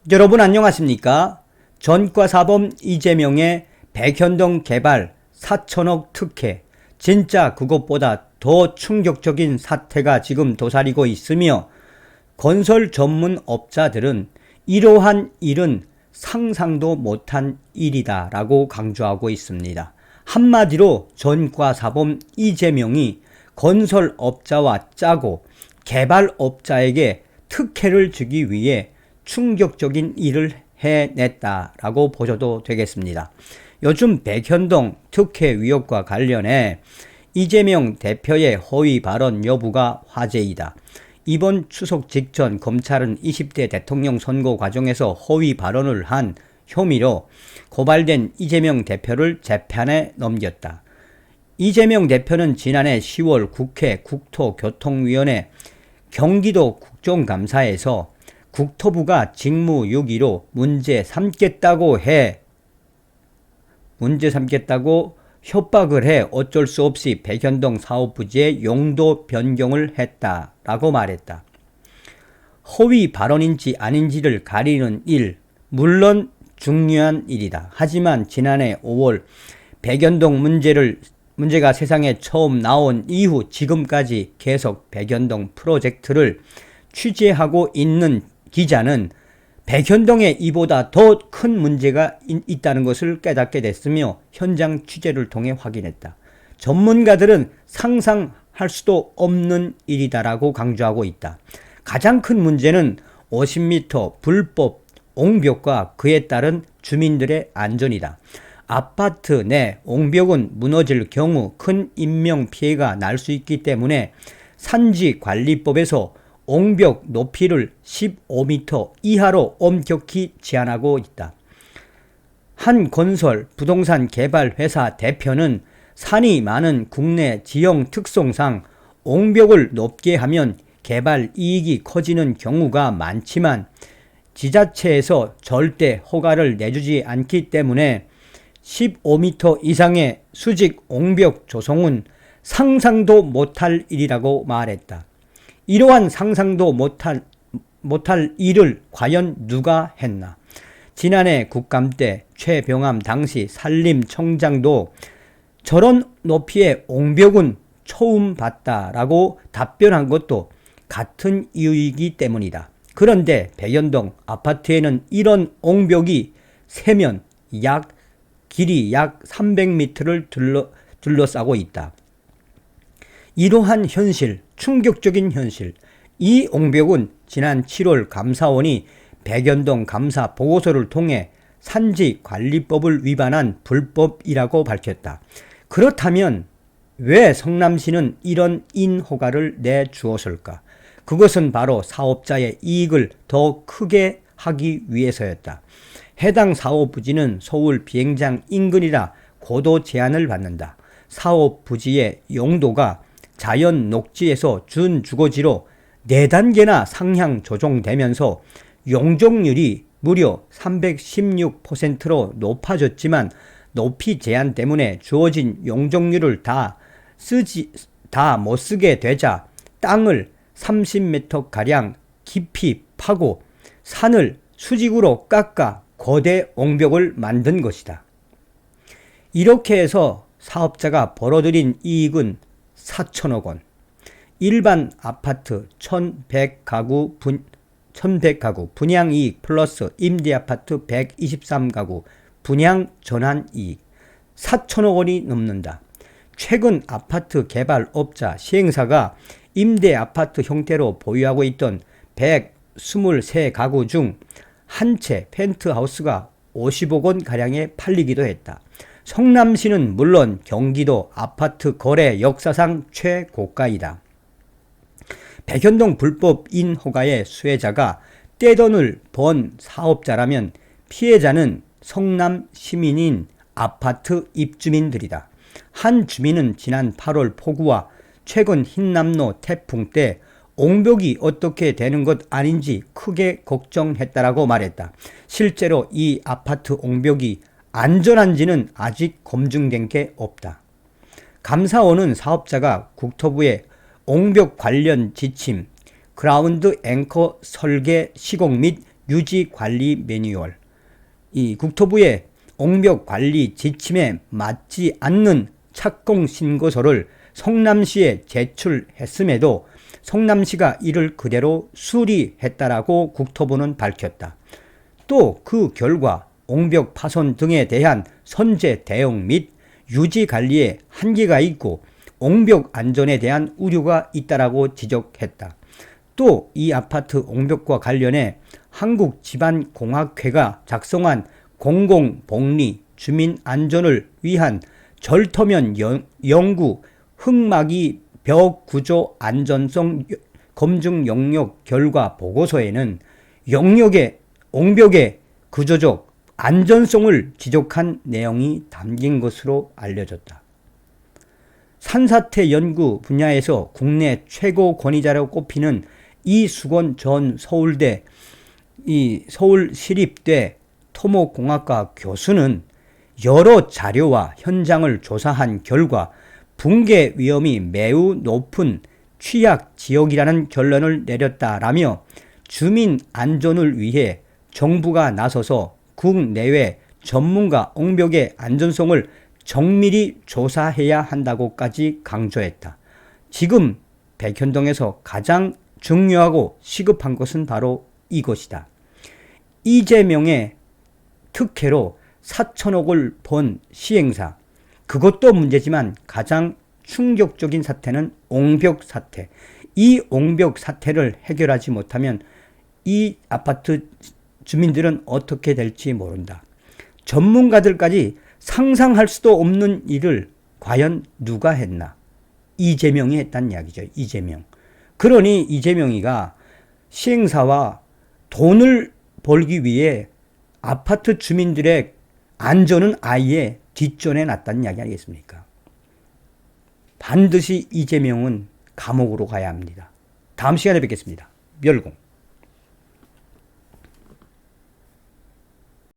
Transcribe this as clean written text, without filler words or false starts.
여러분 안녕하십니까? 전과사범 이재명의 백현동 개발 4천억 특혜, 진짜 그것보다 더 충격적인 사태가 지금 도사리고 있으며 건설 전문 업자들은 이러한 일은 상상도 못한 일이다 라고 강조하고 있습니다. 한마디로 전과사범 이재명이 건설업자와 짜고 개발업자에게 특혜를 주기 위해 충격적인 일을 해냈다라고 보셔도 되겠습니다. 요즘 백현동 특혜 의혹과 관련해 이재명 대표의 허위 발언 여부가 화제이다. 이번 추석 직전 검찰은 20대 대통령 선거 과정에서 허위 발언을 한 혐의로 고발된 이재명 대표를 재판에 넘겼다. 이재명 대표는 지난해 10월 국회 국토교통위원회 경기도 국정감사에서 국토부가 직무유기로 문제 삼겠다고 협박을 해 어쩔 수 없이 백현동 사업부지의 용도 변경을 했다라고 말했다. 허위 발언인지 아닌지를 가리는 일, 물론 중요한 일이다. 하지만 지난해 5월 백현동 문제가 세상에 처음 나온 이후 지금까지 계속 백현동 프로젝트를 취재하고 있는 기자는 백현동에 이보다 더 큰 문제가 있다는 것을 깨닫게 됐으며 현장 취재를 통해 확인했다. 전문가들은 상상할 수도 없는 일이다라고 강조하고 있다. 가장 큰 문제는 50m 불법 옹벽과 그에 따른 주민들의 안전이다. 아파트 내 옹벽은 무너질 경우 큰 인명피해가 날 수 있기 때문에 산지관리법에서 옹벽 높이를 15m 이하로 엄격히 제한하고 있다. 한 건설 부동산 개발 회사 대표는 산이 많은 국내 지형 특성상 옹벽을 높게 하면 개발 이익이 커지는 경우가 많지만 지자체에서 절대 허가를 내주지 않기 때문에 15m 이상의 수직 옹벽 조성은 상상도 못할 일이라고 말했다. 이러한 상상도 못할 일을 과연 누가 했나? 지난해 국감 때 최병암 당시 산림청장도 저런 높이의 옹벽은 처음 봤다라고 답변한 것도 같은 이유이기 때문이다. 그런데 백현동 아파트에는 이런 옹벽이 세면 길이 약 300m를 둘러싸고 있다. 이러한 현실, 충격적인 현실, 이 옹벽은 지난 7월 감사원이 백현동 감사 보고서를 통해 산지관리법을 위반한 불법이라고 밝혔다. 그렇다면 왜 성남시는 이런 인허가를 내주었을까? 그것은 바로 사업자의 이익을 더 크게 하기 위해서였다. 해당 사업 부지는 서울 비행장 인근이라 고도 제한을 받는다. 사업 부지의 용도가 자연 녹지에서 준주거지로 4단계나 상향 조정되면서 용적률이 무려 316%로 높아졌지만 높이 제한 때문에 주어진 용적률을 다 못 쓰게 되자 땅을 30m가량 깊이 파고 산을 수직으로 깎아 거대 옹벽을 만든 것이다. 이렇게 해서 사업자가 벌어들인 이익은 4천억 원. 일반 아파트 1100가구 분양이익 플러스 임대아파트 123가구 분양 전환이익 4천억 원이 넘는다. 최근 아파트 개발업자 시행사가 임대아파트 형태로 보유하고 있던 123가구 중 한 채 펜트하우스가 50억 원가량에 팔리기도 했다. 성남시는 물론 경기도 아파트 거래 역사상 최고가이다. 백현동 불법 인허가의 수혜자가 떼돈을 번 사업자라면 피해자는 성남 시민인 아파트 입주민들이다. 한 주민은 지난 8월 폭우와 최근 흰남노 태풍 때 옹벽이 어떻게 되는 것 아닌지 크게 걱정했다라고 말했다. 실제로 이 아파트 옹벽이 안전한지는 아직 검증된 게 없다. 감사원은 사업자가 국토부에 옹벽 관련 지침, 그라운드 앵커 설계 시공 및 유지관리 매뉴얼, 이 국토부의 옹벽 관리 지침에 맞지 않는 착공 신고서를 성남시에 제출했음에도 성남시가 이를 그대로 수리했다라고 국토부는 밝혔다. 또 그 결과 옹벽 파손 등에 대한 선제 대응 및 유지 관리에 한계가 있고 옹벽 안전에 대한 우려가 있다라고 지적했다. 또 이 아파트 옹벽과 관련해 한국지방공학회가 작성한 공공복리 주민 안전을 위한 절토면 연구 흙막이 벽 구조 안전성 검증 영역 결과 보고서에는 옹벽의 구조적 안전성을 지적한 내용이 담긴 것으로 알려졌다. 산사태 연구 분야에서 국내 최고 권위자라고 꼽히는 이수건 전 서울시립대 토목공학과 교수는 여러 자료와 현장을 조사한 결과 붕괴 위험이 매우 높은 취약 지역이라는 결론을 내렸다라며 주민 안전을 위해 정부가 나서서 국내외 전문가 옹벽의 안전성을 정밀히 조사해야 한다고까지 강조했다. 지금 백현동에서 가장 중요하고 시급한 것은 바로 이것이다. 이재명의 특혜로 4천억을 번 시행사, 그것도 문제지만 가장 충격적인 사태는 옹벽 사태. 이 옹벽 사태를 해결하지 못하면 이 아파트 주민들은 어떻게 될지 모른다. 전문가들까지 상상할 수도 없는 일을 과연 누가 했나? 이재명이 했다는 이야기죠. 이재명. 그러니 이재명이가 시행사와 돈을 벌기 위해 아파트 주민들의 안전은 아예 뒷전에 놨다는 이야기 아니겠습니까? 반드시 이재명은 감옥으로 가야 합니다. 다음 시간에 뵙겠습니다. 멸공.